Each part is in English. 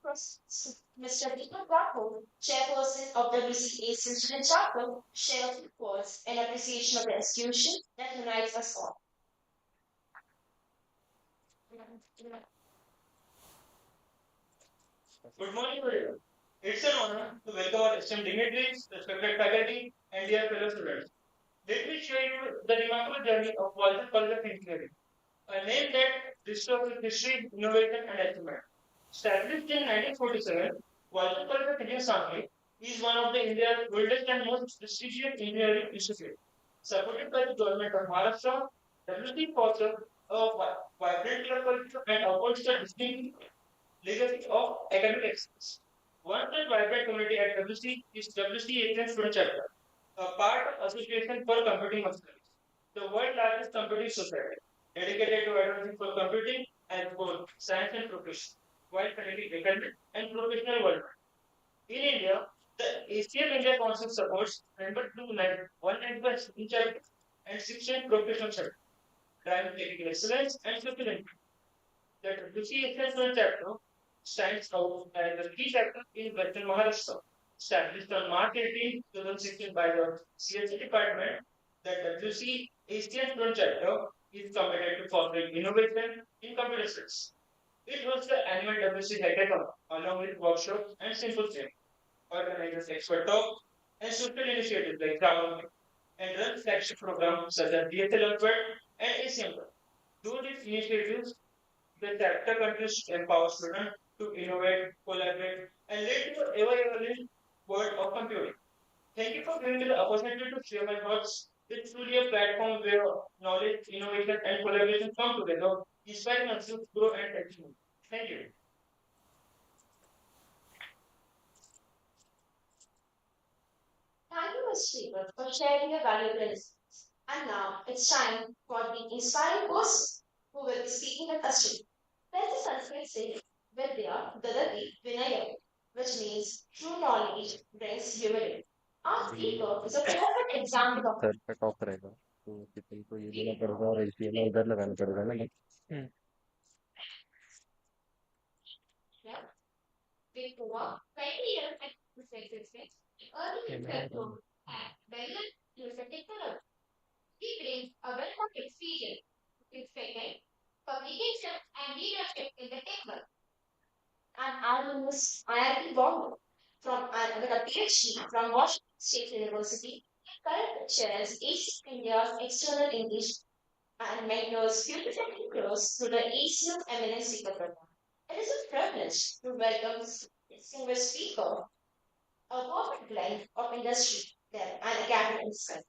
Mr. Deepak Rathod, chairperson of WCA's Student Chapter, shares reports in appreciation of the institution that unites us all. Good morning, everyone. It's an honor to welcome our esteemed dignitaries, respected faculty, and dear fellow students. Let me share you the remarkable journey of Walter College of Engineering, a name that distorts history, innovation, and achievement. Established in 1947, Walter Engineering Assembly is one of the India's oldest and most prestigious engineering institutes. Supported by the government of Maharashtra, WC fosters a vibrant culture and upholds the distinct legacy of academic excellence. One such vibrant community at WC is WCHN Student Chapter, a part of Association for Computing of Studies, the world's largest computing society, dedicated to advancing for computing and both science and profession, while connecting academic and professional world. In India, the ACM India Council supports member to 195 in chapter and 16 professional chapter, driving technical excellence and social impact. The WCHN chapter stands out as the key chapter in Western Maharashtra. Established on March 18, 2016 by the CSE department, the WC Asian Student Chapter is committed to fostering innovation in computer science. It hosts the annual WC Hackathon along with workshops and simple training, organizes expert talks and social initiatives like Ground and runs flagship programs such as DSL Unplugged and ACM Talks. Through these initiatives, the chapter continues to empower students to innovate, collaborate, and lead to the ever-evolving world of computing. Thank you for giving me the opportunity to share my thoughts. It's truly a platform where knowledge, innovation, and collaboration come together, inspiring us to grow and achieve. Thank you. Thank you, Ms. Sriver, for sharing your valuable insights. And now it's time for the inspiring person who will be speaking with us today. There's a Sanskrit saying, Vidya Dadati Vinaya, which means true knowledge brings humility. Our speaker is a perfect example of sir cut off रहेगा तो किसी को ये देना पड़ेगा और HDMI इधर लगाना पड़ेगा ना it. Before 20 years at existence, early platform had developed user technology. He brings a wealth of experience in second, communication and leadership in the tech world. And almost IIT Bombay with a PhD from Washington State University, currently chairs East India's external English and mentors future thinkers to the ACM Eminence Speaker Program. It is a privilege to welcome this distinguished speaker, a perfect blend of industry depth and academic insight.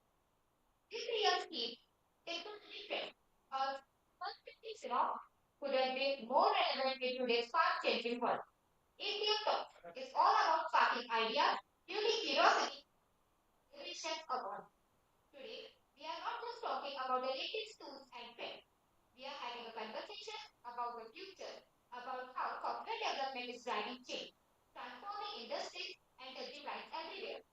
If we are keep technology or perspectives wrong, could have been more relevant in today's fast-changing world. India Talk is all about sparking ideas, fueling curiosity, innovation abroad. Today, we are not just talking about the latest tools and trends. We are having a conversation about the future, about how software development is driving change, transforming industries, and touching lives everywhere.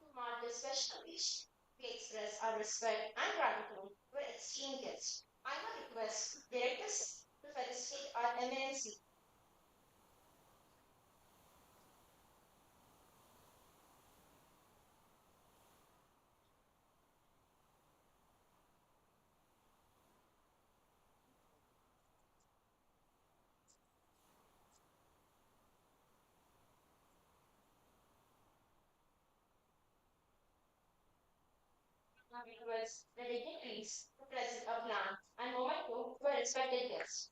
To mark this special occasion, we express our respect and gratitude for esteemed guests. I now request directors to felicitate our eminence. Now request the dignitaries to present a plan and memento for respected guests.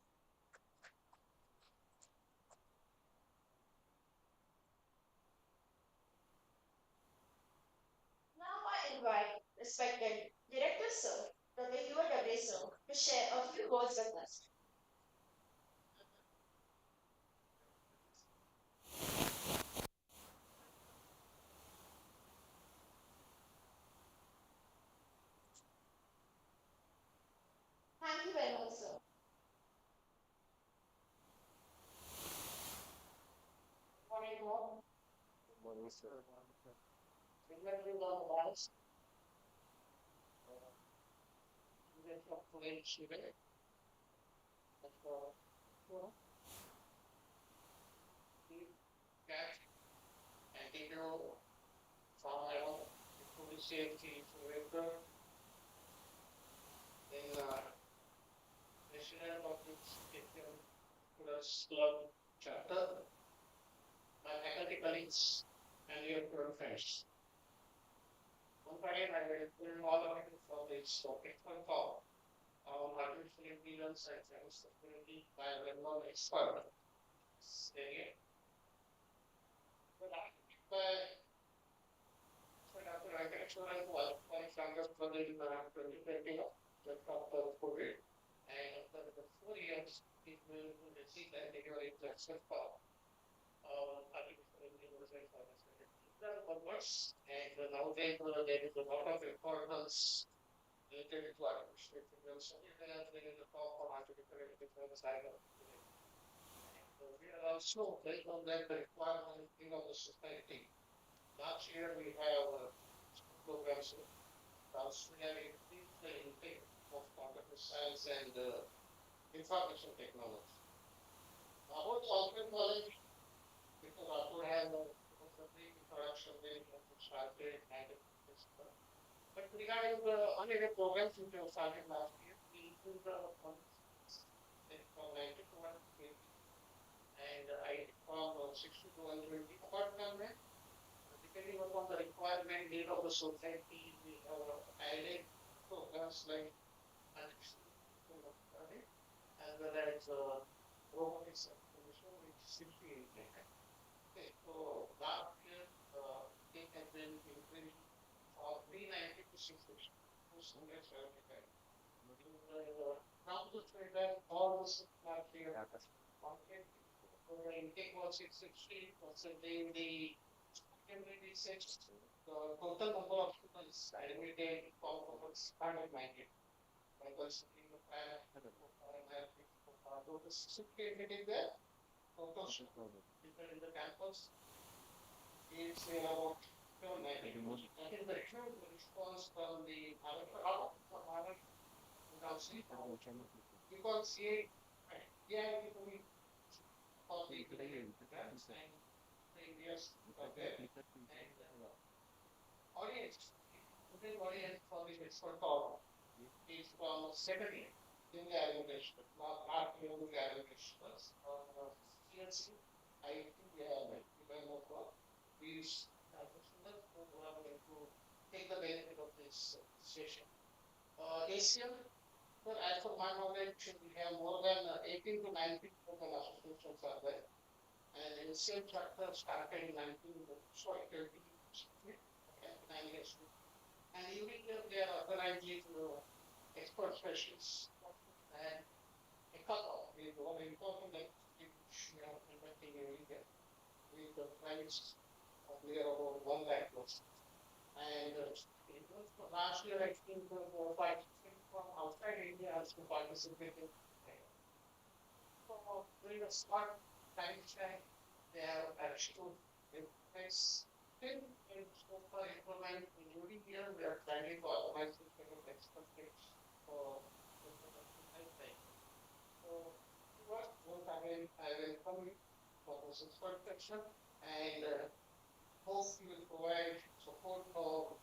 Now I invite respected Director Sir, Dr. Hubert W. Sir, to share a few words with us. Thank you very much, sir. Morning, all. Morning sir Remembering all the lives, you will talk to any student, but for the catch and take your from around the safety for in national topics, plus club chapter, my faculty colleagues, and your friends. One Friday, I will learn all of it for this topic for call. artificial intelligence and cybersecurity by a well-known expert. Again, but by Dr. Venkateswaran was one founder for the 2020 just after COVID, and after the 4 years, it will receive that delivery platform for artificial intelligence and cybersecurity. These are the words, and nowadays there is a lot of importance related to artificial intelligence. Everywhere there is a talk of artificial intelligence, cybersecurity. And we are also based on that the requirement of the society. Last year we have school programs. Also, we have increased the intake of computer science and information technology. About software knowledge, because Arthur has a brief introduction where he has started and but regarding the only the programs which were started last year, we increased the from 90 to 120 and I from 60 to 120. Apart from that, depending upon the requirement need of the society, we have added programs like artificial intelligence as well as robotics automation, which is 68. Okay, so last year, it has been increased from 390 to 660, 275. Now to say that all the last year, market, the intake was 660, considering the community six, the total number of students admitted from 190. Because in the prior, total 650 admitted there, total people in the campus is about 290. I think the huge response from the Maharashtra Council, because yeah, we for the grants and the India's there and audience, the audience for this expert talk is from secondary in the evaluation, not in the evaluation. CNC, I think we have even more these students who are going to take the benefit of this session. ACM, but as for my knowledge, we have more than 18 to 19 open associations are there. And ACM chapter started in 19, sorry, 30, okay, 9 years. And every year they are organizing expert specialists. And a couple is one important activity which we are conducting every year with the price of near about 1 lakh plus. And last year, I think participants from outside India also participated. So during a smart time span, they have understood the place. Still, in scope for improvement, during here, we are trying to organize this kind of expert tips for implementing time time. So, once again, I welcome you for this expert section and hope you will provide support for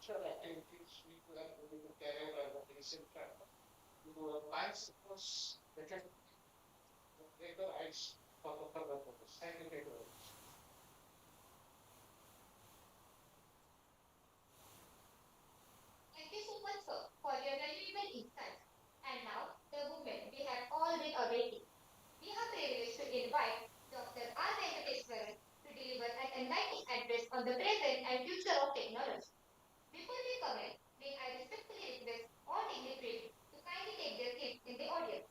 future activities we could have able to carry out as a recent track. You will apply suppose better greater heights for the further purpose. Thank you very much. Thank you so much, sir, for your valuable insights. And now, the moment we have all been awaiting. We have privileged to invite Dr. R. Venkateswaran to deliver an enlightening address on the present and future of technology. Before we commence, may I respectfully request all dignitaries to kindly take their seats in the audience.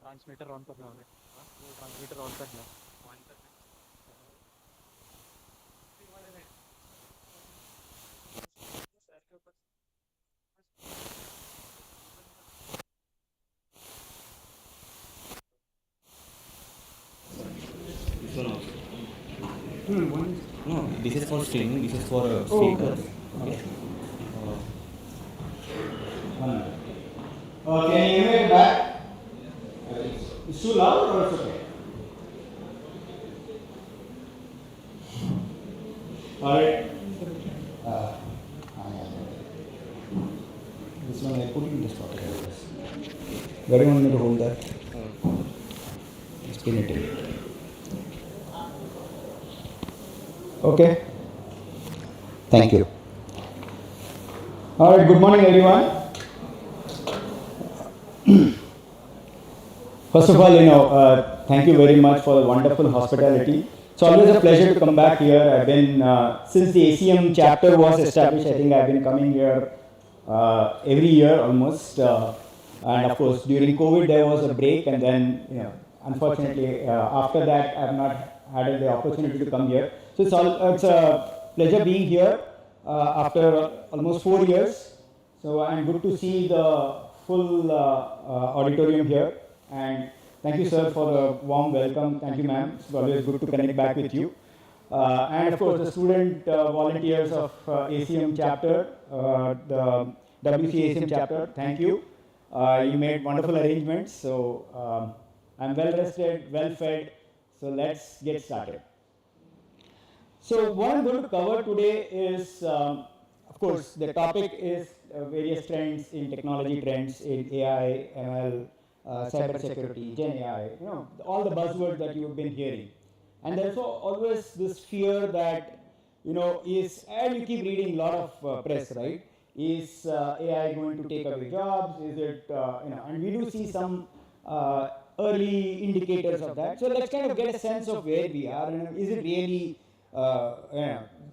Transmitter on करना होगा transmitter on करना for streaming. This is for speaker. Okay. One minute. Can you hear me back? It's too loud or it's okay? Alright. This one I put in this pocket. Where do you want me to hold that? Spin it in. Okay. Thank you. Alright, good morning everyone. First of all, thank you very much for the wonderful hospitality. It's always a pleasure to come back here. I've been, since the ACM chapter was established, I think I've been coming here every year almost. And of course, during COVID, there was a break, and then, unfortunately, after that, I've not had the opportunity to come here. So it's a pleasure being here after almost 4 years. So I'm good to see the full auditorium here. And thank you, sir, for the warm welcome. Thank you, ma'am. It's always good to connect back with you. And of course, the student volunteers of ACM chapter, the WC ACM chapter, thank you. You made wonderful arrangements. So I'm well rested, well fed. So let's get started. So what I'm going to cover today is, of course, the topic is various trends in technology trends in AI, ML, cyber security, Gen AI, all the buzzwords that you've been hearing. And there's always this fear that, and you keep reading a lot of press, right? Is AI going to take away jobs? Is it, and we do see some early indicators of that. So let's kind of get a sense of where we are. And is it really,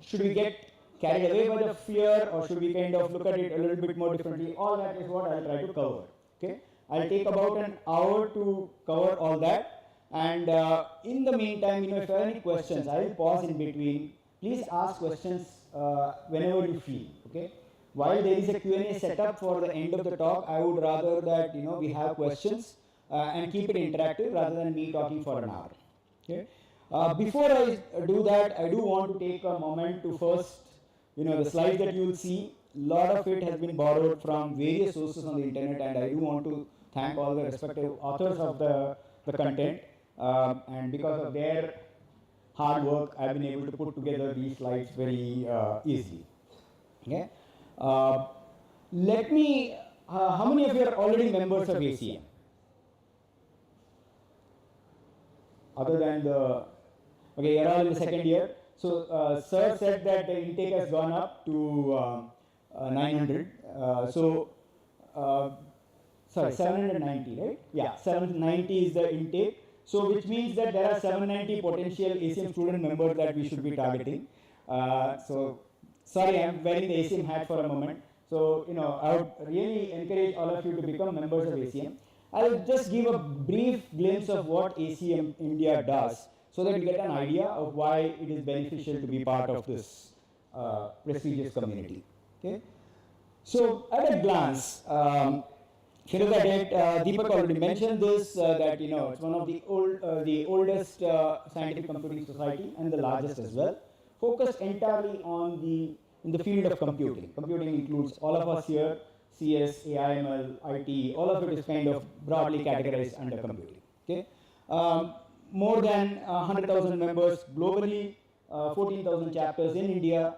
should we get carried away by the fear, or should we kind of look at it a little bit more differently? All that is what I'll try to cover. Okay? I'll take about an hour to cover all that. And in the meantime, if you have any questions, I will pause in between. Please ask questions whenever you feel. Okay? While there is a Q&A set up for the end of the talk, I would rather that we have questions and keep it interactive rather than me talking for an hour. Okay? Before I do that, I do want to take a moment to first, the slides that you will see, a lot of it has been borrowed from various sources on the internet, and I do want to thank all the respective authors of the content. And because of their hard work, I've been able to put together these slides very easily. Okay? Let me, how many of you are already members of ACM? Other than okay, you're all in the second year. So, sir said that the intake has gone up to 900. Sorry, 790, right? Yeah, 790 is the intake. So, which means that there are 790 potential ACM student members that we should be targeting. Sorry, I'm wearing the ACM hat for a moment. So, I would really encourage all of you to become members of ACM. I'll just give a brief glimpse of what ACM India does, so that you get an idea of why it is beneficial to be part of this prestigious community. Okay? So, at a glance, if you look at it, Deepak already mentioned this, that it's one of the oldest scientific computing society and the largest as well, focused entirely on in the field of computing. Computing includes all of us here, CS, AI, ML, IT, all of it is kind of broadly categorized under computing. Okay? More than 100,000 members globally, 14,000 chapters in India,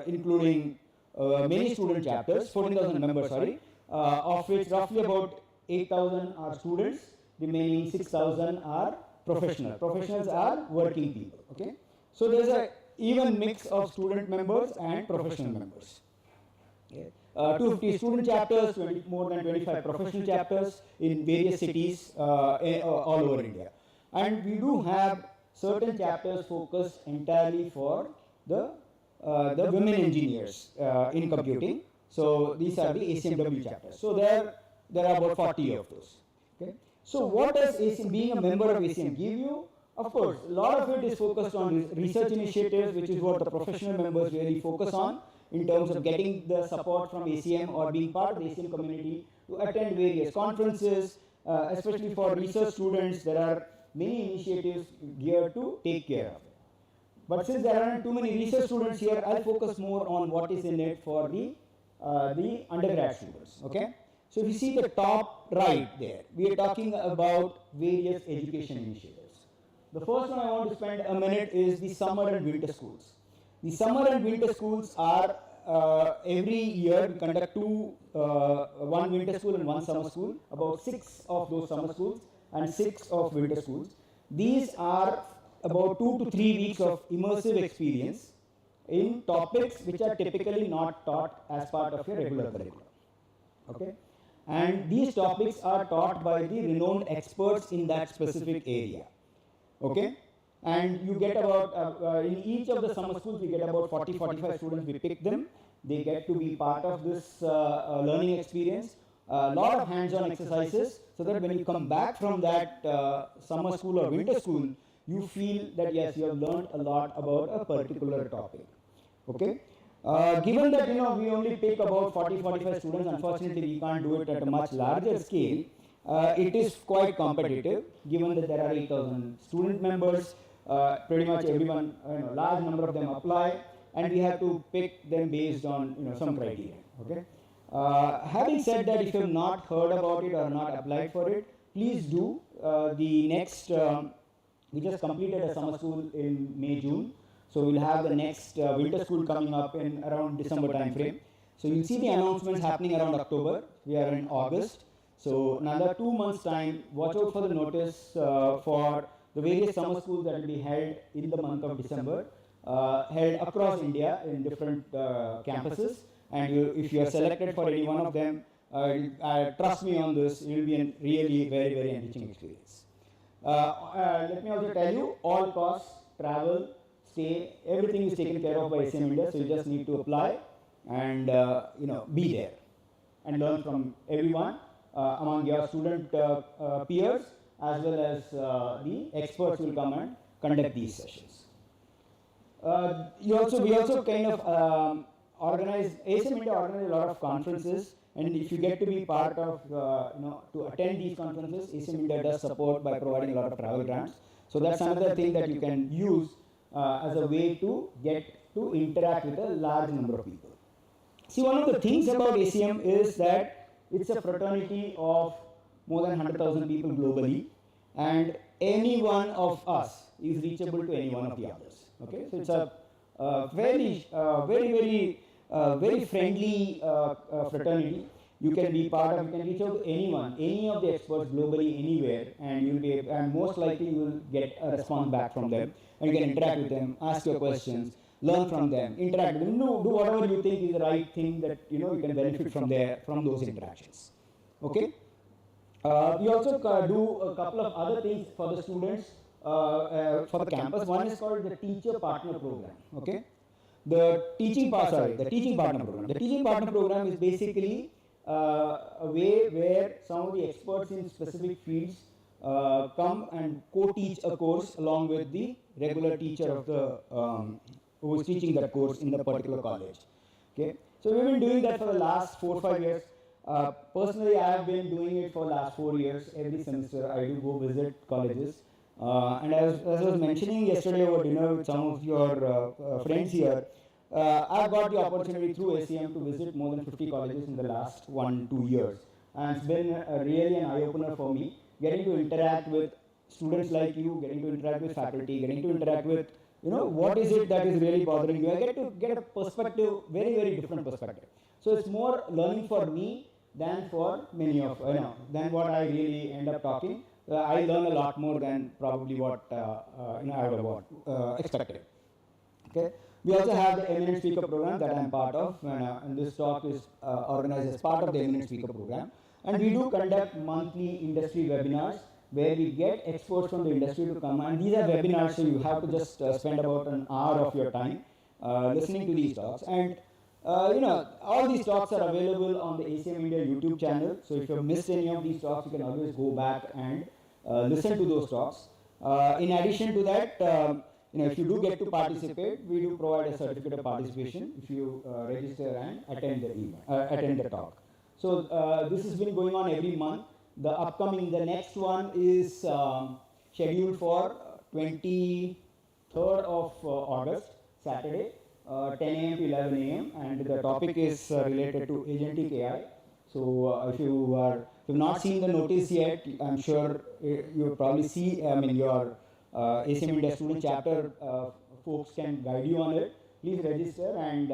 including many student chapters, 14,000 members, sorry, of which roughly about 8,000 are students, remaining 6,000 are professionals. Professionals are working people. Okay? So there's an even mix of student members and professional members. Okay? 250 student chapters, more than 25 professional chapters in various cities all over India. And we do have certain chapters focused entirely for the women engineers in computing. So these are the ACMW chapters. So there are about 40 of those. Okay? So what does ACM, being a member of ACM, give you? Of course, a lot of it is focused on research initiatives, which is what the professional members really focus on in terms of getting the support from ACM or being part of the ACM community to attend various conferences, especially for research students. There are many initiatives geared to take care of it. But since there aren't too many research students here, I'll focus more on what is in it for the undergrad students. Okay. So if you see the top right there, we are talking about various education initiatives. The first one I want to spend a minute is the summer and winter schools. The summer and winter schools are every year we conduct one winter school and one summer school, about 6 of those summer schools and 6 of winter schools. These are about 2 to 3 weeks of immersive experience in topics which are typically not taught as part of your regular curriculum. Okay? And these topics are taught by the renowned experts in that specific area. Okay? And you get about, in each of the summer schools, we get about 40-45 students, we pick them. They get to be part of this learning experience. A lot of hands-on exercises, so that when you come back from that summer school or winter school, you feel that yes, you have learned a lot about a particular topic. Okay? Given that we only pick about 40-45 students, unfortunately we can't do it at a much larger scale. It is quite competitive, given that there are 8,000 student members. Pretty much everyone, large number of them apply, and we have to pick them based on some criteria. Okay. Having said that, if you have not heard about it or not applied for it, please do. The next, we just completed a summer school in May, June. So we'll have the next winter school coming up in around December time frame. So you'll see the announcements happening around October. We are in August. So another 2 months time, watch out for the notice for the various summer schools that will be held in the month of December, held across India in different campuses. And if you are selected for any one of them, trust me on this, it will be a really very, very enriching experience. Let me also tell you, all costs, travel, stay, everything is taken care of by ACM India, so you just need to apply and be there and learn from everyone among your student peers, as well as the experts will come and conduct these sessions. We also kind of organize, ACM India organize a lot of conferences, and if you get to be part of, to attend these conferences, ACM India does support by providing a lot of travel grants. So that's another thing that you can use as a way to get to interact with a large number of people. See, one of the things about ACM is that it's a fraternity of more than 100,000 people globally, and any one of us is reachable to any one of the others. Okay, so it's a very friendly fraternity. You can be part of, you can reach out to anyone, any of the experts globally, anywhere, and you'll be, and most likely you will get a response back from them, and you can interact with them, ask your questions, learn from them, interact with them, do whatever you think is the right thing that you can benefit from those interactions. Okay. We also do a couple of other things for the students for the campus. One is called the Teacher Partner Program. Okay. The teaching partner program. The teaching partner program is basically a way where some of the experts in specific fields come and co-teach a course along with the regular teacher of the who is teaching that course in the particular college. Okay, so we've been doing that for the last 4 or 5 years. Personally, I have been doing it for the last 4 years. Every semester, I do go visit colleges. And as I was mentioning yesterday over dinner with some of your friends here, I've got the opportunity through ACM to visit more than 50 colleges in the last 1-2 years. And it's been really an eye-opener for me, getting to interact with students like you, getting to interact with faculty, getting to interact with, what is it that is really bothering you. I get to get a perspective, very, very different perspective. So it's more learning for me than for many of, than what I really end up talking. I learn a lot more than probably what I would have expected. Okay. We also have the Eminent Speaker program that I am part of, and this talk is organized as part of the Eminent Speaker program. And we do conduct monthly industry webinars where we get experts from the industry to come. And these are webinars, so you have to just spend about an hour of your time listening to these talks. And all these talks are available on the ACM India YouTube channel. So if you've missed any of these talks, you can always go back and listen to those talks. In addition to that, if you do get to participate, we do provide a certificate of participation if you register and attend the talk. So this has been going on every month. The next one is scheduled for 23rd 3rd of August, Saturday, 10 a.m. to 11 a.m. and the topic is related to agentic AI. So if you've not seen the notice yet, I'm sure you'll probably see. I mean, your ACM India student chapter folks can guide you on it. Please register and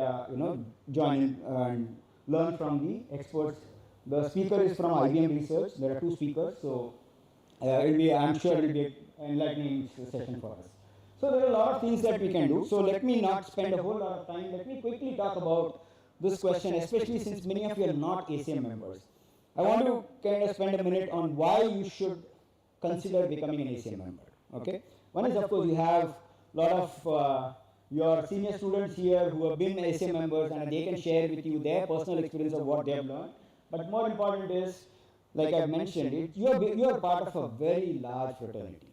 join in and learn from the experts. The speaker is from IBM Research. There are 2 speakers, so I'm sure it will be an enlightening session for us. So there are a lot of things that we can do. So let me not spend a whole lot of time. Let me quickly talk about this question, especially since many of you are not ACM members. I want to kind of spend a minute on why you should consider becoming an ACM member. Okay. One is, of course, you have a lot of your senior students here who have been ACM members and they can share with you their personal experience of what they have learned. But more important is, like I mentioned, you are part of a very large fraternity.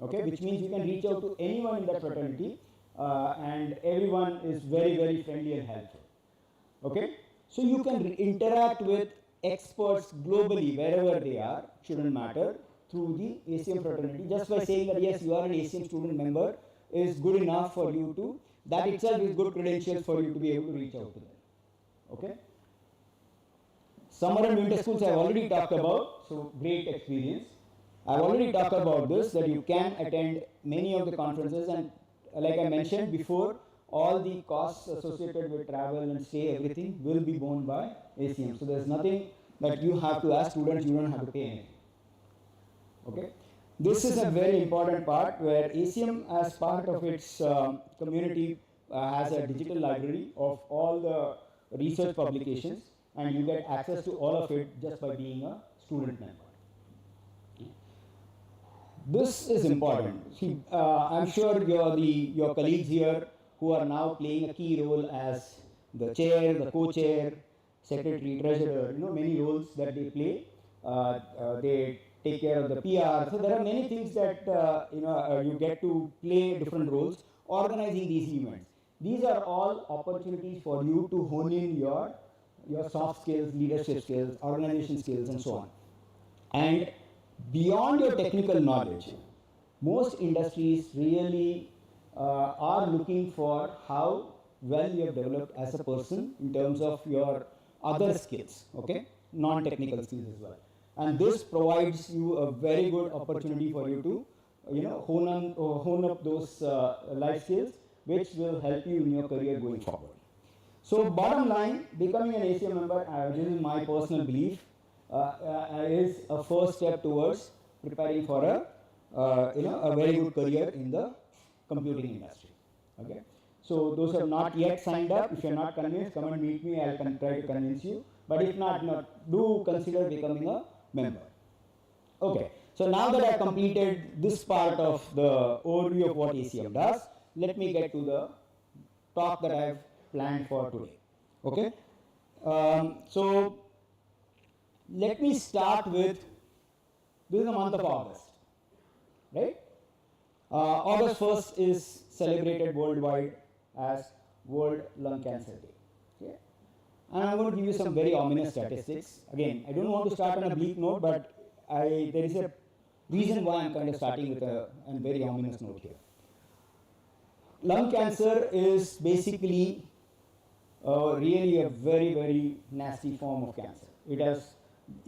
Okay, which means you can reach out to anyone in that fraternity, and everyone is very, very friendly and helpful. Okay, so you can interact with experts globally wherever they are, shouldn't matter, through the ACM fraternity. Just by saying that yes, you are an ACM student member is good enough for you to, that itself is good credentials for you to be able to reach out to them. Okay. Summer and winter schools I have already talked about, so great experience. I have already talked about this, that you can attend many of the conferences, and like I mentioned before, all the costs associated with travel and stay, everything will be borne by ACM. So there's nothing that you have to ask students, you don't have to pay anything. Okay. This is a very important part where ACM, as part of its community, has a digital library of all the research publications, and you get access to all of it just by being a student member. This is important. See, I'm sure your colleagues here who are now playing a key role as the chair, the co-chair, secretary, treasurer, many roles that they play. They take care of the PR. So there are many things that you get to play different roles organizing these events. These are all opportunities for you to hone in your soft skills, leadership skills, organization skills, and so on. And beyond your technical knowledge, most industries really are looking for how well you have developed as a person in terms of your other skills, okay, non-technical skills as well. And this provides you a very good opportunity for you to, hone up those life skills, which will help you in your career going forward. So, bottom line, becoming an ACM member, this is my personal belief, is a first step towards preparing for a very good career in the computing industry. Okay. So those who have not yet signed up, if you are not convinced, come and meet me. I'll try to convince you. But if not, do consider becoming a member. Okay. So now that I've completed this part of the overview of what ACM does, let me get to the talk that I've planned for today. Okay. So let me start with, this is the month of August, right? August 1st is celebrated worldwide as World Lung Cancer Day. Okay? And I'm going to give you some very ominous statistics. Again, I don't want to start on a bleak note, but there is a reason why I'm kind of starting with a very ominous note here. Lung cancer is basically really a very, very nasty form of cancer. It has,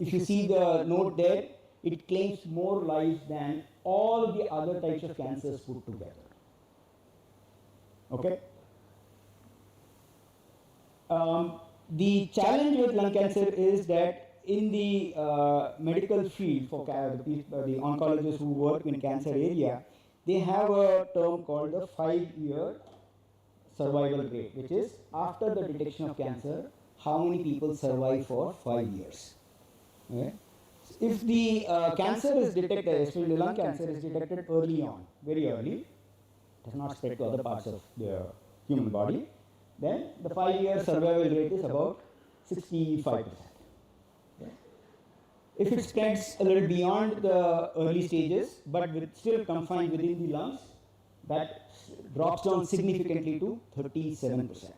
if you see the note there, it claims more lives than all the other types of cancers put together. Okay? The challenge with lung cancer is that in the medical field, for the oncologists who work in cancer area, they have a term called the 5-year survival rate, which is after the detection of cancer, how many people survive for 5 years. Okay? If the cancer is detected, especially lung cancer is detected early on, very early, does not spread to other parts of the human body, then the 5-year survival rate is about 65%. Okay. If it spreads a little beyond the early stages, but still confined within the lungs, that drops down significantly to 37%.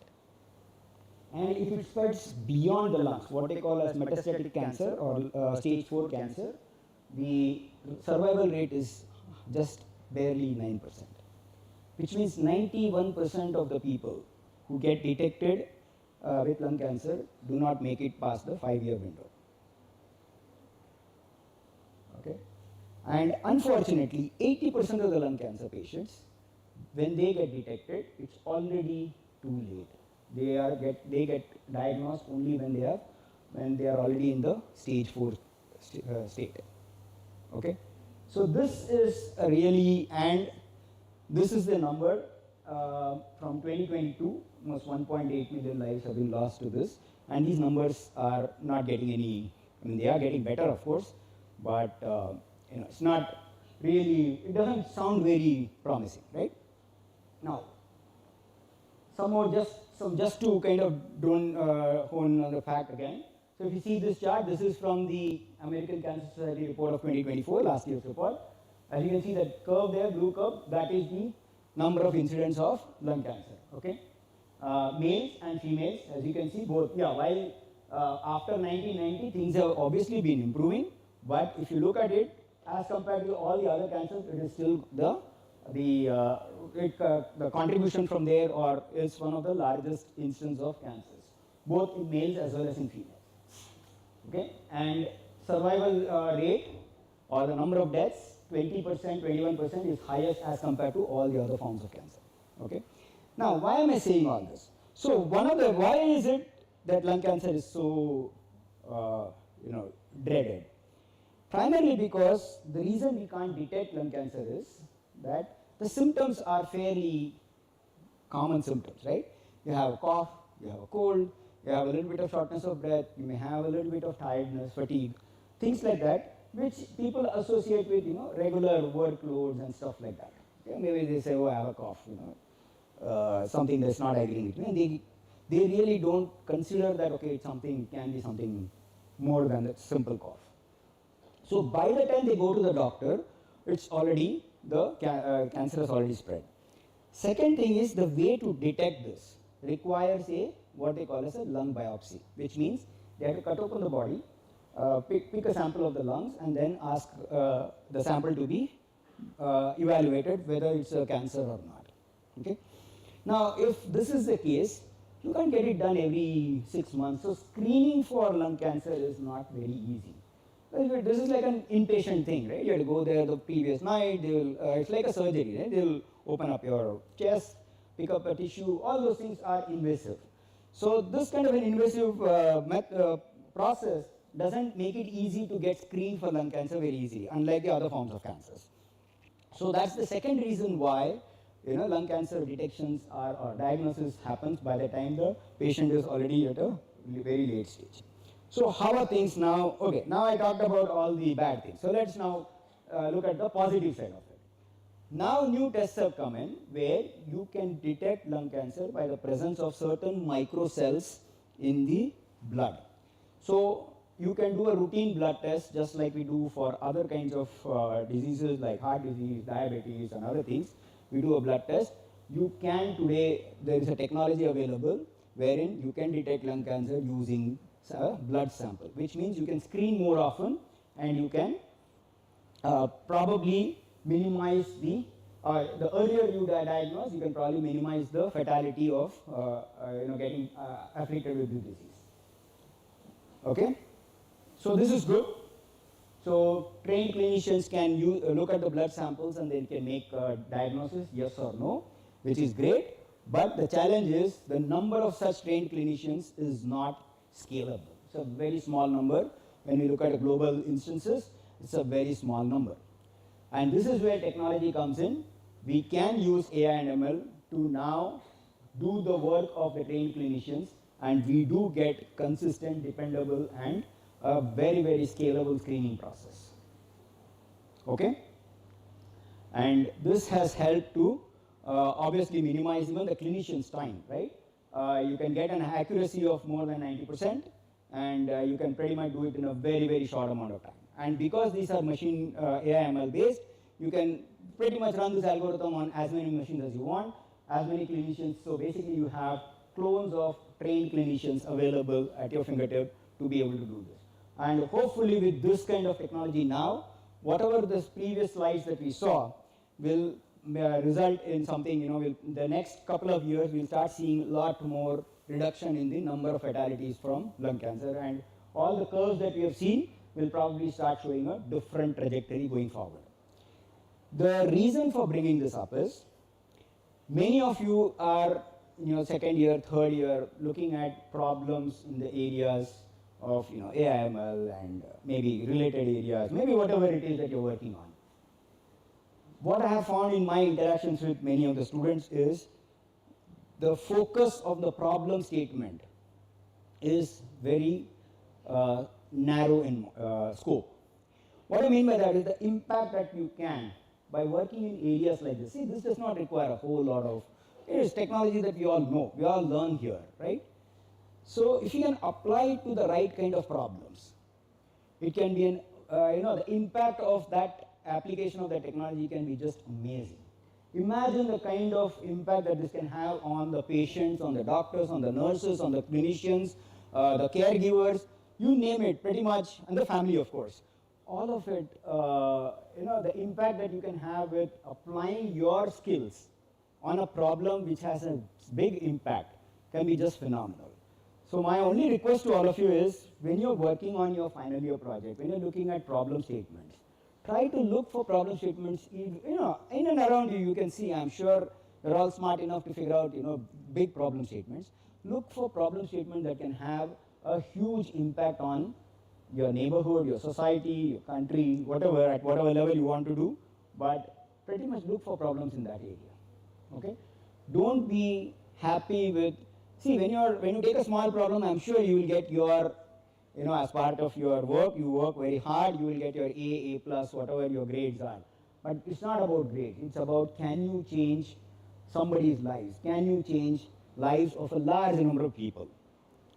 And if it spreads beyond the lungs, what they call as metastatic cancer or stage 4 cancer, the survival rate is just barely 9%. which means 91% of the people who get detected with lung cancer do not make it past the 5-year window. Okay? And unfortunately, 80% of the lung cancer patients, when they get detected, it's already too late. They get diagnosed only when they are already in the stage 4 state. Okay, so this is a really, and this is the number from 2022. Almost 1.8 million lives have been lost to this, and these numbers are not getting any. I mean, they are getting better, of course, but it's not really. It doesn't sound very promising, right? Now, just to kind of hone on the fact again. So if you see this chart, this is from the American Cancer Society report of 2024, last year's report. As you can see that curve there, blue curve, that is the number of incidents of lung cancer. Okay, males and females, as you can see, both. Yeah, while after 1990 things have obviously been improving, but if you look at it as compared to all the other cancers, it is still the contribution from there or is one of the largest instances of cancers, both in males as well as in females. Okay, and survival rate or the number of deaths, 20%, 21% is highest as compared to all the other forms of cancer. Okay, now why am I saying all this? So why is it that lung cancer is so dreaded? Primarily because the reason we can't detect lung cancer is that the symptoms are fairly common symptoms, right? You have a cough, you have a cold, you have a little bit of shortness of breath, you may have a little bit of tiredness, fatigue, things like that, which people associate with regular workloads and stuff like that. Okay? Maybe they say, oh, I have a cough, something that's not agreeing with me, and they really don't consider that okay, can be something more than a simple cough. So by the time they go to the doctor, it's already the cancer has already spread. Second thing is the way to detect this requires what they call as a lung biopsy, which means they have to cut open the body, pick a sample of the lungs, and then ask the sample to be evaluated whether it's a cancer or not. Okay. Now, if this is the case, you can't get it done every 6 months. So screening for lung cancer is not very easy. This is like an inpatient thing, right? You have to go there the previous night. It's like a surgery, right? They'll open up your chest, pick up a tissue. All those things are invasive. So this kind of an invasive process doesn't make it easy to get screened for lung cancer very easily, unlike the other forms of cancers. So that's the second reason why lung cancer detections or diagnosis happens by the time the patient is already at a very late stage. So how are things now? Okay, now I talked about all the bad things. So let's now look at the positive side of it. Now new tests have come in where you can detect lung cancer by the presence of certain microcells in the blood. So you can do a routine blood test just like we do for other kinds of diseases like heart disease, diabetes and other things. We do a blood test. You can today, there is a technology available wherein you can detect lung cancer using a blood sample, which means you can screen more often and you can probably minimize the earlier you diagnose, you can probably minimize the fatality of getting afflicted with this disease. Okay, so this is good. So trained clinicians can look at the blood samples and they can make a diagnosis, yes or no, which is great. But the challenge is the number of such trained clinicians is not scalable. It's a very small number. When we look at global instances, it's a very small number. And this is where technology comes in. We can use AI and ML to now do the work of the trained clinicians, and we do get consistent, dependable, and a very, very scalable screening process. Okay? And this has helped to obviously minimize even the clinician's time, right? You can get an accuracy of more than 90%, and you can pretty much do it in a very, very short amount of time. And because these are machine AI ML based, you can pretty much run this algorithm on as many machines as you want, as many clinicians. So basically you have clones of trained clinicians available at your fingertip to be able to do this. And hopefully with this kind of technology now, whatever the previous slides that we saw will result in something, the next couple of years we'll start seeing a lot more reduction in the number of fatalities from lung cancer, and all the curves that we have seen will probably start showing a different trajectory going forward. The reason for bringing this up is many of you are in your second year, third year, looking at problems in the areas of AIML and maybe related areas, maybe whatever it is that you're working on. What I have found in my interactions with many of the students is the focus of the problem statement is very narrow in scope. What I mean by that is the impact that you can, by working in areas like this. See, this does not require a whole lot of, it is technology that we all know, we all learn here, right? So if you can apply it to the right kind of problems, it can be an, the impact of that application of that technology can be just amazing. Imagine the kind of impact that this can have on the patients, on the doctors, on the nurses, on the clinicians, the caregivers, you name it, pretty much, and the family, of course. All of it, the impact that you can have with applying your skills on a problem which has a big impact can be just phenomenal. So my only request to all of you is, when you're working on your final year project, when you're looking at problem statements, try to look for problem statements, in and around you. You can see, I'm sure you're all smart enough to figure out, big problem statements. Look for problem statements that can have a huge impact on your neighborhood, your society, your country, whatever, at whatever level you want to do, but pretty much look for problems in that area. Okay? Don't be happy with, see, when you take a small problem, I'm sure you will get your, as part of your work, you work very hard, you will get your A plus, whatever your grades are. But it's not about grades, it's about, can you change somebody's lives? Can you change lives of a large number of people?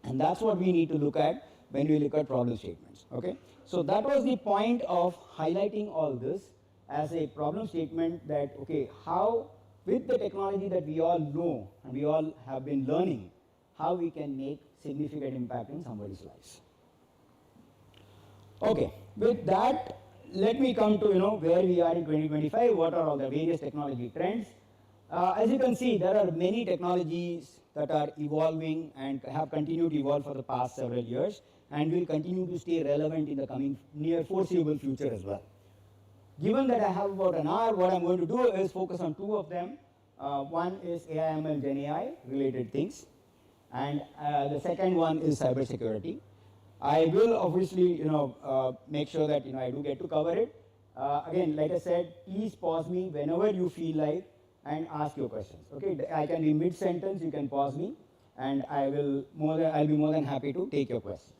And that's what we need to look at when we look at problem statements. Okay? So that was the point of highlighting all this as a problem statement, that, okay, how, with the technology that we all know and we all have been learning, how we can make significant impact in somebody's lives. Okay, with that, let me come to where we are in 2025, what are all the various technology trends. As you can see, there are many technologies that are evolving and have continued to evolve for the past several years, and will continue to stay relevant in the coming near foreseeable future as well. Given that I have about an hour, what I'm going to do is focus on two of them. One is AIML Gen AI related things, and the second one is cybersecurity. I will obviously make sure that I do get to cover it. Again, like I said, please pause me whenever you feel like and ask your questions. Okay, I can be mid-sentence, you can pause me, and I'll be more than happy to take your questions.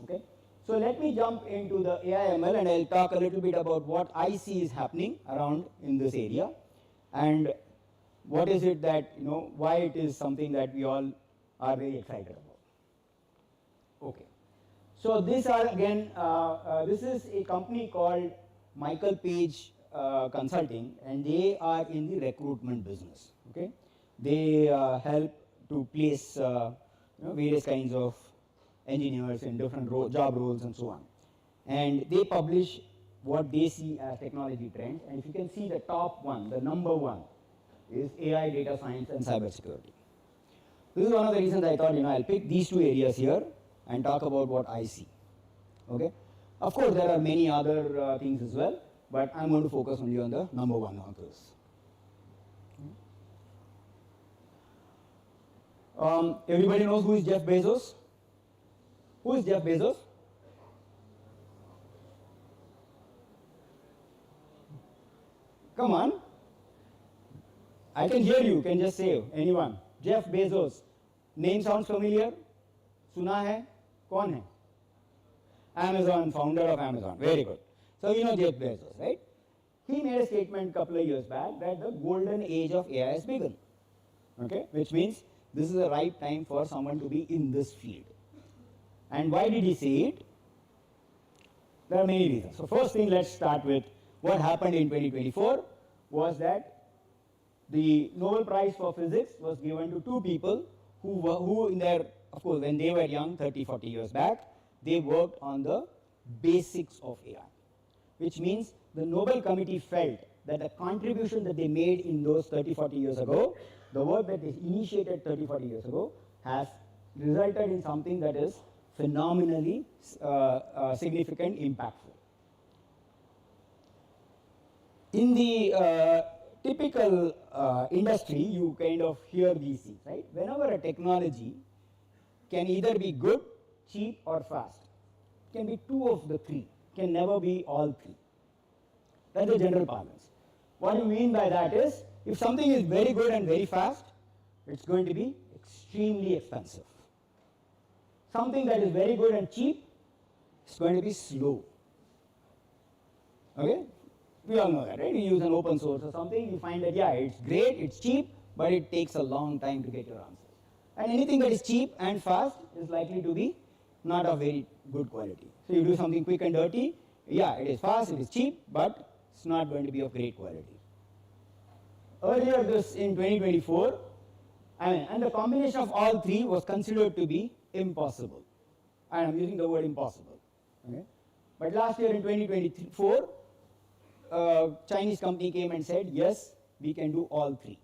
Okay, so let me jump into the AIML, and I'll talk a little bit about what I see is happening around in this area, and what is it that why it is something that we all are very excited about. Okay, so these are again, this is a company called Michael Page Consulting, and they are in the recruitment business. Okay, they help to place various kinds of engineers in different job roles and so on, and they publish what they see as technology trends. And if you can see, the top one, the number one, is AI, data science, and cybersecurity. This is one of the reasons I thought I'll pick these two areas here and talk about what I see. Okay, of course there are many other things as well, but I'm going to focus only on the number one on this. Everybody knows who is Jeff Bezos? Who is Jeff Bezos? Come on. I can hear you, can just say, anyone. Jeff Bezos. Name sounds familiar? Suna hai? Kaun hai? Amazon, founder of Amazon. Very good. So you know Jeff Bezos, right? He made a statement a couple of years back that the golden age of AI has begun. Okay? Which means this is the right time for someone to be in this field. And why did he say it? There are many reasons. So first thing, let's start with what happened in 2024 was that the Nobel Prize for Physics was given to two people who in their, of course, when they were young, 30, 40 years back, they worked on the basics of AI. Which means the Nobel Committee felt that the contribution that they made in those 30, 40 years ago, the work that is initiated 30, 40 years ago, has resulted in something that is phenomenally significant, impactful. In the typical industry, you kind of hear these things, right? Whenever a technology can either be good, cheap, or fast, it can be two of the three, can never be all three. That's the general parlance. What you mean by that is, if something is very good and very fast, it's going to be extremely expensive. Something that is very good and cheap is going to be slow. Okay? We all know that, right? You use an open source or something, you find that, yeah, it's great, it's cheap, but it takes a long time to get your answers. And anything that is cheap and fast is likely to be not of very good quality. So you do something quick and dirty, yeah, it is fast, it is cheap, but it's not going to be of great quality. Earlier this in 2024, and the combination of all three was considered to be impossible. And I'm using the word impossible. Okay? But last year in 2024, Chinese company came and said, yes, we can do all three.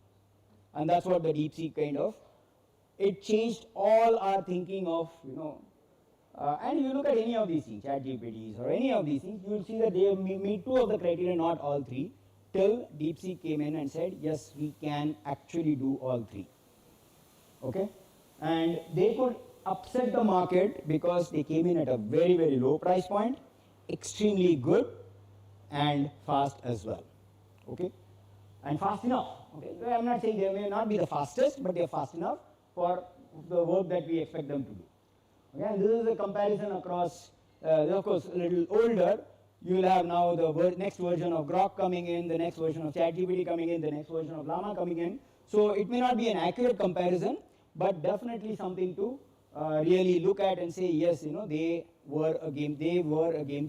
And that's what the DeepSeek kind of, it changed all our thinking of, and if you look at any of these things, ChatGPTs or any of these things, you will see that they meet two of the criteria, not all three, till DeepSeek came in and said, yes, we can actually do all three. Okay? And they could upset the market because they came in at a very, very low price point, extremely good, and fast as well. Okay? And fast enough. Okay? I'm not saying they may not be the fastest, but they're fast enough for the work that we expect them to do. Okay? And this is a comparison across, of course, a little older. You will have now the next version of Grok coming in, the next version of ChatGPT coming in, the next version of Llama coming in. So it may not be an accurate comparison, but definitely something to really look at and say, yes, they were a game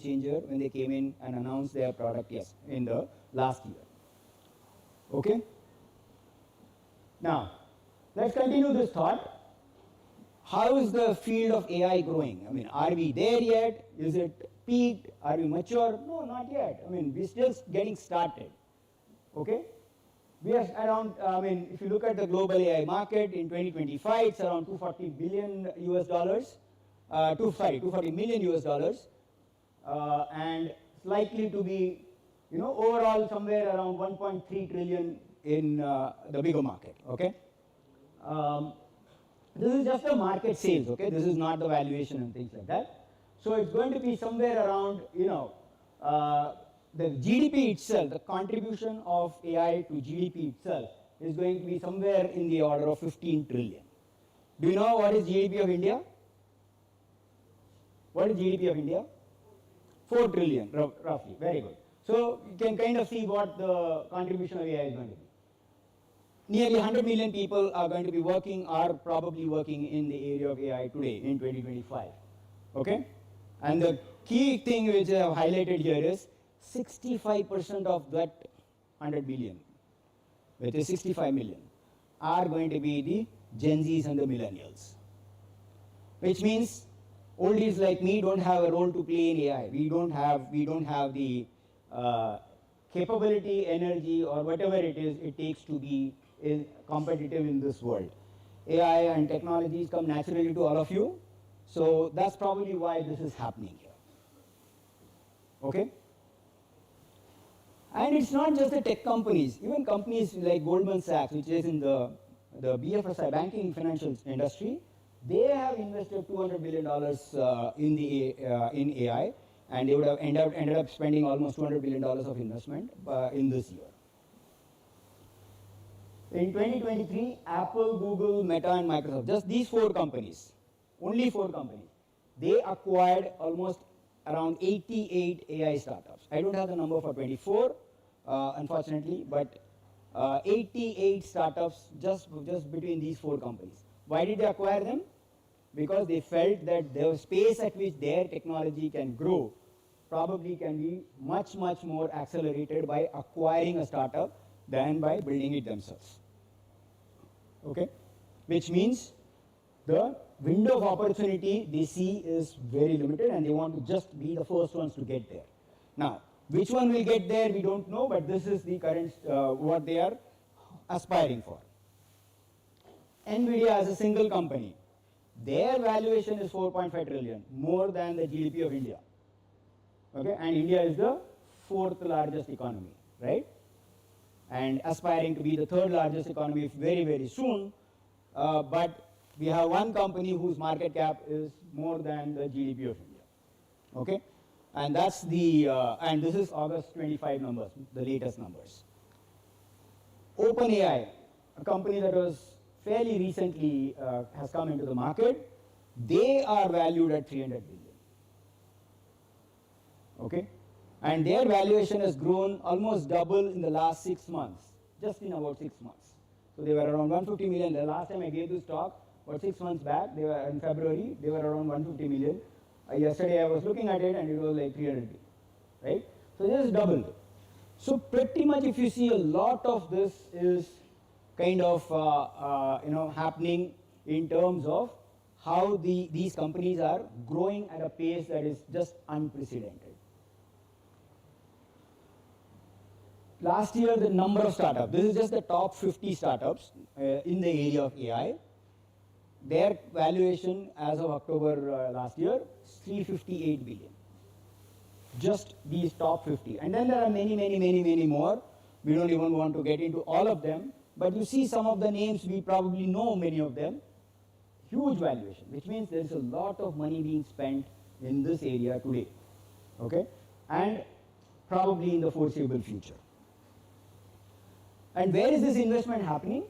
changer when they came in and announced their product, yes, in the last year. Okay? Now, let's continue this thought. How is the field of AI growing? I mean, are we there yet? Is it peaked? Are we mature? No, not yet. I mean, we're still getting started. Okay? We are around, if you look at the global AI market in 2025, it's around 240 billion US dollars, 240 million US dollars, and it's likely to be, overall somewhere around 1.3 trillion in the bigger market. Okay? This is just the market sales. Okay? This is not the valuation and things like that. So it's going to be somewhere around, the GDP itself, the contribution of AI to GDP itself is going to be somewhere in the order of 15 trillion. Do you know what is GDP of India? What is GDP of India? 4 trillion, roughly. Very good. So you can kind of see what the contribution of AI is going to be. Nearly 100 million people are going to be working, are probably working in the area of AI today in 2025. Okay? And the key thing which I have highlighted here is 65% of that 100 billion, which is 65 million, are going to be the Gen Zs and the millennials. Which means oldies like me don't have a role to play in AI. We don't have the capability, energy, or whatever it takes to be competitive in this world. AI and technologies come naturally to all of you, so that's probably why this is happening here. Okay? And it's not just the tech companies, even companies like Goldman Sachs, which is in the BFSI, banking financial industry, they have invested $200 billion in AI, and they would have ended up spending almost $200 billion of investment in this year. In 2023, Apple, Google, Meta, and Microsoft, just these four companies, only four companies, they acquired almost around 88 AI startups. I don't have the number for 24, unfortunately, but 88 startups just between these four companies. Why did they acquire them? Because they felt that the space at which their technology can grow probably can be much, much more accelerated by acquiring a startup than by building it themselves. Okay? Which means the window of opportunity they see is very limited and they want to just be the first ones to get there. Now, Which one will get there, we don't know, but this is the current, what they are aspiring for. NVIDIA as a single company, their valuation is 4.5 trillion, more than the GDP of India. Okay, and India is the fourth largest economy, right? And aspiring to be the third largest economy very, very soon. But we have one company whose market cap is more than the GDP of India. Okay, and that's the and this is August 25 numbers, the latest numbers. OpenAI, a company that was fairly recently has come into the market, they are valued at 300 billion. Okay, and their valuation has grown almost double in the last 6 months, just in about 6 months. So they were around 150 million. The last time I gave this talk, about 6 months back, they were in February, they were around 150 million. Yesterday I was looking at it and it was like 300 billion, right? So this is doubled. So pretty much if you see, a lot of this is kind of happening in terms of how these companies are growing at a pace that is just unprecedented. Last year, the number of startups, this is just the top 50 startups in the area of AI. Their valuation as of October last year is 358 billion. Just these top 50. And then there are many more. We don't even want to get into all of them. But you see some of the names, we probably know many of them. Huge valuation, which means there is a lot of money being spent in this area today. Okay? And probably in the foreseeable future. And where is this investment happening?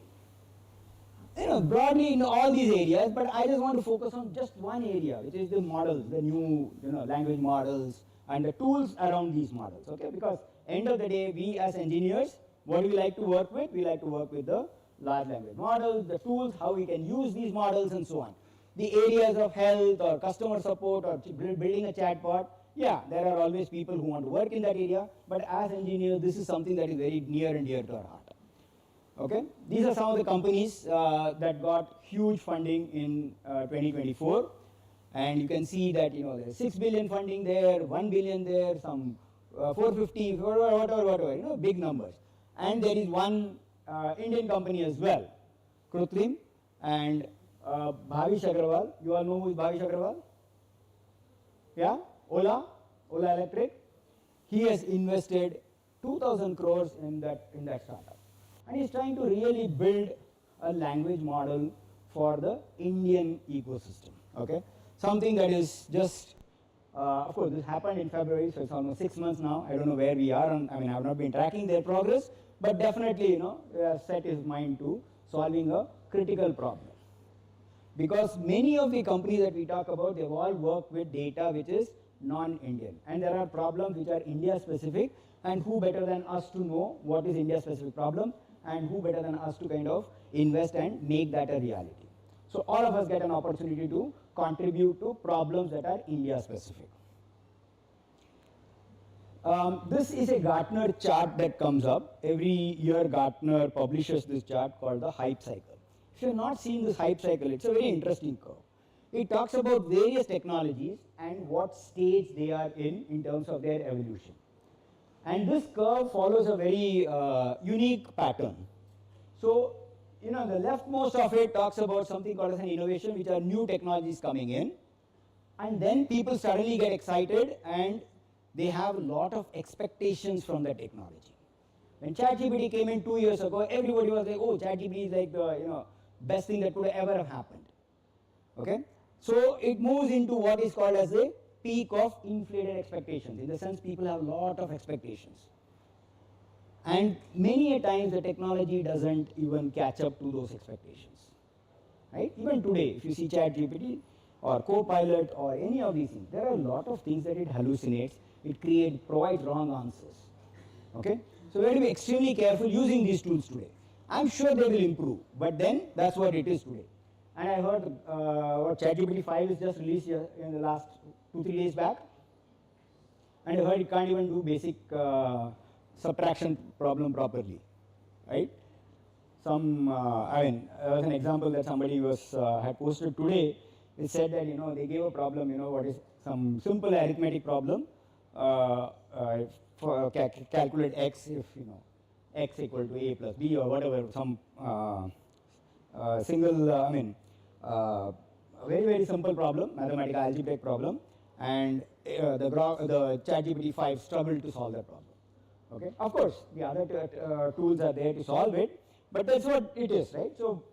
Broadly in all these areas, but I just want to focus on just one area, which is the models, the new language models and the tools around these models. Okay, because end of the day, we as engineers, what do we like to work with? We like to work with the large language models, the tools, how we can use these models and so on. The areas of health or customer support or building a chatbot, yeah, there are always people who want to work in that area, but as engineers, this is something that is very near and dear to our heart. Okay, these are some of the companies that got huge funding in 2024, and you can see that there's 6 billion funding there, 1 billion there, some 450, whatever, big numbers. And there is one Indian company as well, Krutrim, and Bhavish Agrawal. You all know who is Bhavish Agrawal? Yeah, Ola Electric. He has invested 2,000 crores in that startup. And he's trying to really build a language model for the Indian ecosystem. Okay, something that is just, of course, this happened in February, so it's almost 6 months now. I don't know where we are. I have not been tracking their progress, but definitely, he has set his mind to solving a critical problem. Because many of the companies that we talk about, they've all worked with data which is non-Indian, and there are problems which are India-specific. And who better than us to know what is India-specific problem? And who better than us to kind of invest and make that a reality? So all of us get an opportunity to contribute to problems that are India specific. This is a Gartner chart that comes up. Every year Gartner publishes this chart called the hype cycle. If you have not seen this hype cycle, it's a very interesting curve. It talks about various technologies and what stage they are in terms of their evolution. And this curve follows a very unique pattern. So, the leftmost of it talks about something called as an innovation, which are new technologies coming in. And then people suddenly get excited and they have a lot of expectations from the technology. When ChatGPT came in 2 years ago, everybody was like, oh, ChatGPT is like the best thing that could ever have happened. Okay? So it moves into what is called as a peak of inflated expectations. In the sense, people have a lot of expectations. And many a times the technology doesn't even catch up to those expectations. Right? Even today, if you see ChatGPT or Copilot or any of these things, there are a lot of things that it hallucinates. It provides wrong answers. Okay? So we have to be extremely careful using these tools today. I'm sure they will improve, but then that's what it is today. And I heard what ChatGPT 5 is just released in the last 2-3 days back. And I heard it can't even do basic subtraction problem properly, right? There was an example that somebody had posted today. It said that, they gave a problem, what is some simple arithmetic problem, 5 calculate x if x equal to a plus b or whatever, some single, a very very simple problem, mathematical algebraic problem, and the ChatGPT 5 struggled to solve that problem. Okay, of course the other tools are there to solve it, but that's what it is, right? So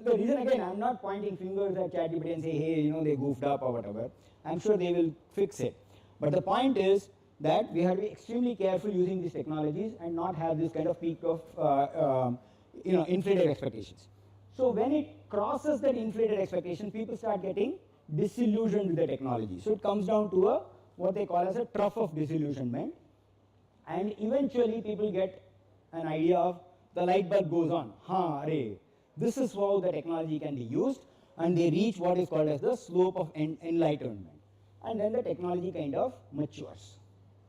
the reason, again, I'm not pointing fingers at ChatGPT and say, hey, they goofed up or whatever. I'm sure they will fix it. But the point is that we have to be extremely careful using these technologies and not have this kind of peak of inflated expectations. So when it crosses that inflated expectation, people start getting disillusioned with the technology. So it comes down to what they call as a trough of disillusionment, and eventually people get an idea of the light bulb goes on. This is how the technology can be used, and they reach what is called as the slope of enlightenment, and then the technology kind of matures.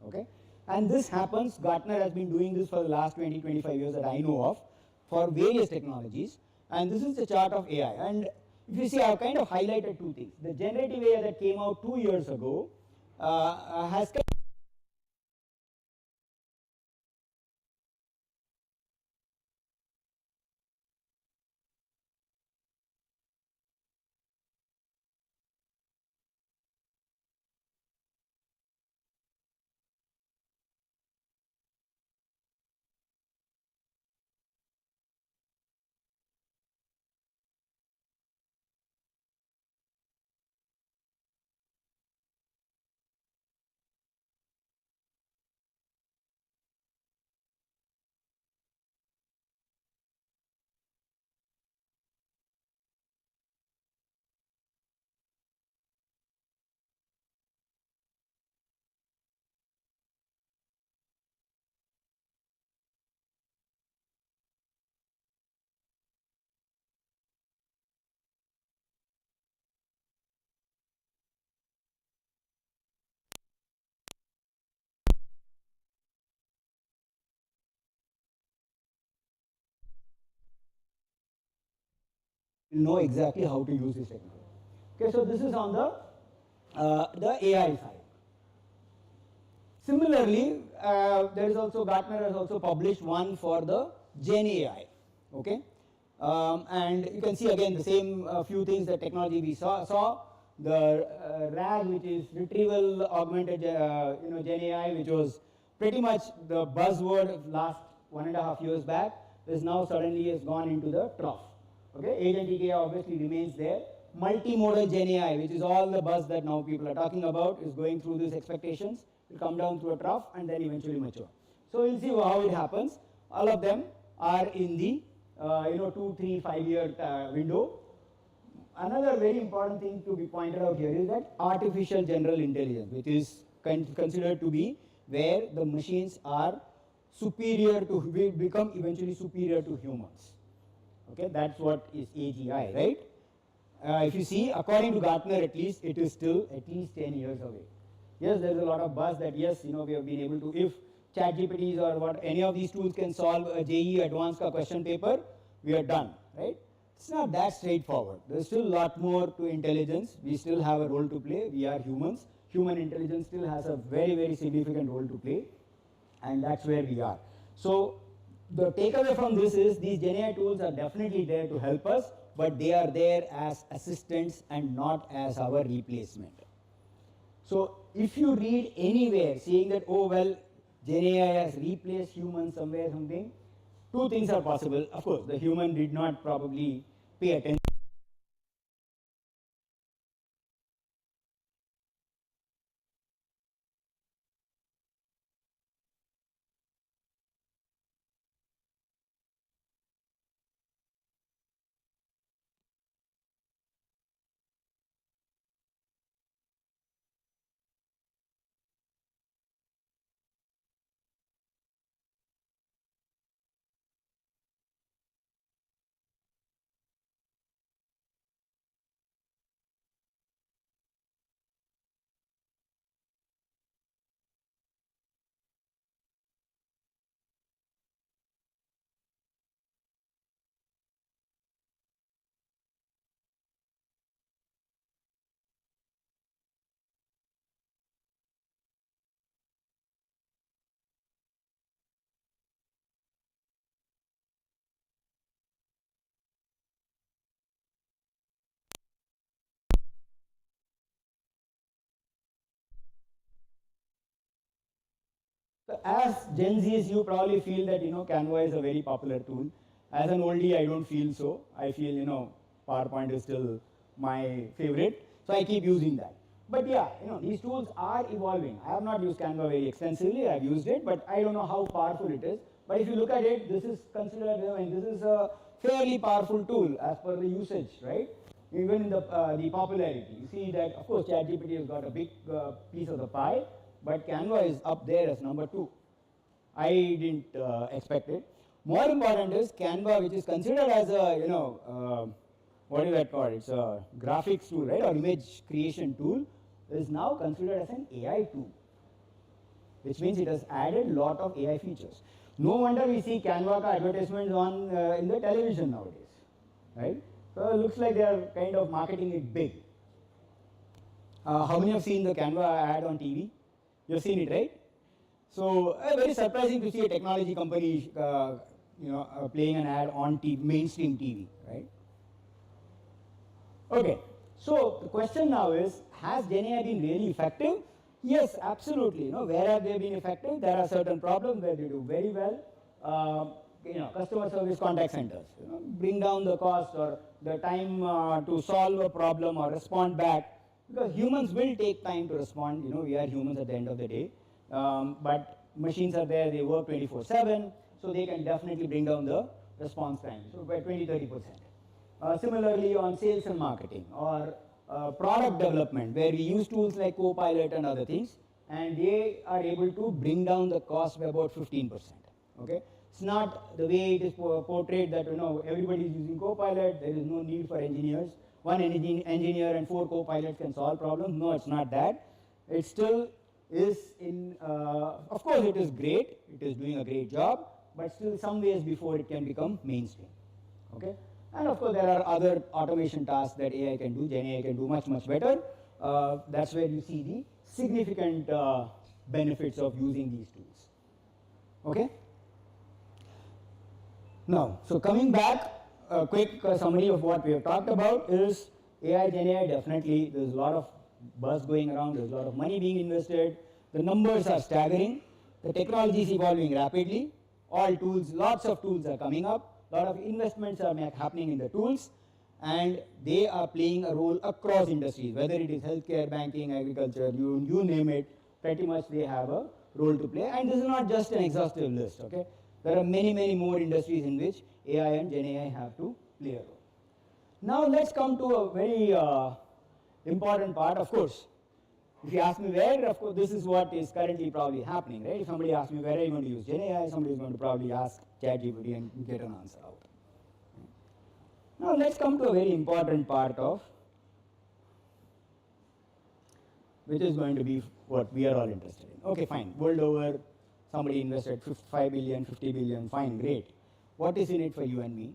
Okay, and this happens. Gartner has been doing this for the last 20-25 years that I know of for various technologies, and this is the chart of AI. And if you see, I've kind of highlighted two things. The generative AI that came out 2 years ago has know exactly how to use this technology. Okay, so this is on the AI side. Similarly, there is also Gartner has also published one for the Gen AI. Okay, and you can see again the same few things, the technology we saw the RAG, which is retrieval augmented Gen AI, which was pretty much the buzzword of last 1.5 years back, is now suddenly has gone into the trough. Okay, agentic AI obviously remains there. Multimodal Gen AI, which is all the buzz that now people are talking about, is going through these expectations. Will come down through a trough and then eventually mature. So we'll see how it happens. All of them are in the 2, 3, 5 year window. Another very important thing to be pointed out here is that artificial general intelligence, which is considered to be where the machines are superior to, will become eventually superior to humans. Okay, that's what is AGI, right? If you see, according to Gartner, at least it is still at least 10 years away. Yes, there's a lot of buzz that yes, we have been able to, if ChatGPTs or what any of these tools can solve a JEE advanced question paper, we are done, right? It's not that straightforward. There's still a lot more to intelligence. We still have a role to play. We are humans. Human intelligence still has a very, very significant role to play, and that's where we are. So the takeaway from this is these Gen AI tools are definitely there to help us, but they are there as assistants and not as our replacement. So if you read anywhere saying that, oh well, Gen AI has replaced humans somewhere, something, two things are possible. Of course, the human did not probably pay attention. As Gen Zs, you probably feel that Canva is a very popular tool. As an oldie, I don't feel so. I feel PowerPoint is still my favorite, so I keep using that. But yeah, these tools are evolving. I have not used Canva very extensively. I've used it, but I don't know how powerful it is. But if you look at it, this is considered, this is a fairly powerful tool as per the usage, right? Even in the popularity, you see that of course ChatGPT has got a big piece of the pie, but Canva is up there as number 2. I didn't expect it. More important is Canva, which is considered as a what is that called? It's a graphics tool, right, or image creation tool, is now considered as an AI tool, which means it has added a lot of AI features. No wonder we see Canva advertisements on in the television nowadays, right? So it looks like they are kind of marketing it big. How many have seen the Canva ad on TV? You've seen it, right? So very surprising to see a technology company, playing an ad on TV, mainstream TV, right? Okay. So the question now is, has GenAI been really effective? Yes, absolutely. Where have they been effective? There are certain problems where they do very well. Customer service contact centers, bring down the cost or the time to solve a problem or respond back, because humans will take time to respond. We are humans at the end of the day, but machines are there, they work 24/7, so they can definitely bring down the response time, so by 20-30%. Similarly, on sales and marketing or product development, where we use tools like Copilot and other things, and they are able to bring down the cost by about 15%. Okay, it's not the way it is portrayed that everybody is using Copilot. There is no need for engineers. One engineer and 4 Copilots can solve problems. No, it's not that. It still is in. Of course, it is great. It is doing a great job, but still some ways before it can become mainstream. Okay. And of course, there are other automation tasks that AI can do, Gen AI can do much, much better. That's where you see the significant benefits of using these tools. Okay? Now, so coming back, a quick summary of what we have talked about is AI, Gen AI, definitely there's a lot of buzz going around, there's a lot of money being invested, the numbers are staggering, the technology is evolving rapidly, all tools, lots of tools are coming up, a lot of investments are happening in the tools, and they are playing a role across industries, whether it is healthcare, banking, agriculture, you name it, pretty much they have a role to play. And this is not just an exhaustive list, okay? There are many, many more industries in which AI and Gen AI have to play a role. Now let's come to a very important part, of course. If you ask me where, of course, this is what is currently probably happening, right? If somebody asks me where are you going to use Gen AI, somebody is going to probably ask ChatGPT and get an answer out. Now let's come to a very important part of, which is going to be what we are all interested in. Okay, fine. World over, somebody invested 5 billion, 50 billion, fine, great. What is in it for you and me?